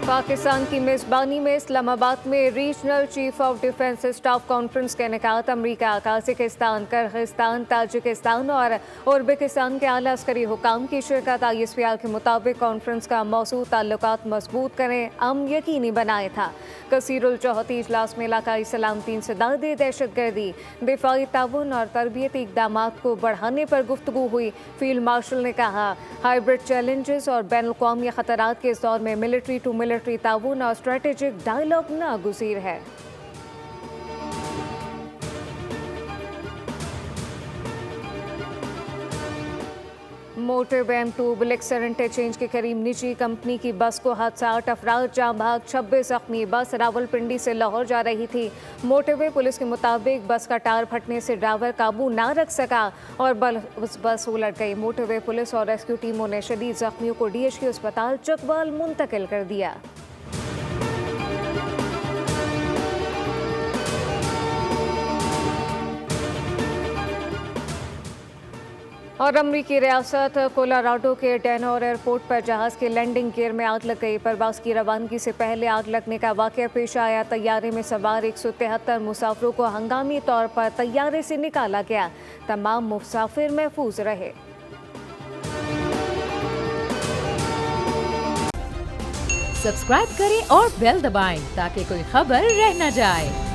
पाकिस्तान की मेजबानी में इस्लामाबाद में regional chief of defence staff conference के इनेकात अमरीका, कजाकिस्तान, किर्गिस्तान, ताजिकिस्तान और उज़्बेकिस्तान के आला अस्करी हुकाम की शिरकत। ISPR के मुताबिक कॉन्फ्रेंस का मौजूद ताल्लुकात मजबूत करें, अमन यकीनी बनाए था। कसीरुल जौहती इजलास में इलाकाई सलामती, इंसदादी, दहशतगर्दी, दिफाई ताउन और तरबियती इक़दाम को बढ़ाने पर गुफ्तगू हुई। फील्ड मार्शल ने कहा, हाइब्रिड चैलेंजेस और बैनुल-अक़वामी ख़तरात के इस दौर में मिलिट्री टू मिलिट्री ताउन और स्ट्रेटेजिक डायलॉग नागुज़ीर है। मोटिव M2 ब्लिक्सर इंटरचेंज के करीब निजी कंपनी की बस को हादसा, 8 अफराद जाँ भाग, 26 जख्मी। बस रावलपिंडी से लाहौर जा रही थी। मोटिव पुलिस के मुताबिक बस का टायर फटने से ड्राइवर काबू ना रख सका और बस उलट गई। मोटिव पुलिस और रेस्क्यू टीमों ने शदीद जख्मियों को DHQ अस्पताल चकवाल मुंतकिल कर दिया। और अमरीकी रियासत कोलोराडो के डेनोर एयरपोर्ट पर जहाज़ के लैंडिंग गियर में आग लग गई। परवाज़ की रवानगी से पहले आग लगने का वाक़या पेश आया। तैयारे में सवार 173 मुसाफिरों को हंगामी तौर पर तैयारे से निकाला गया। तमाम मुसाफिर महफूज रहे। सब्सक्राइब करें और बेल दबाएं ताकि कोई खबर रह न जाए।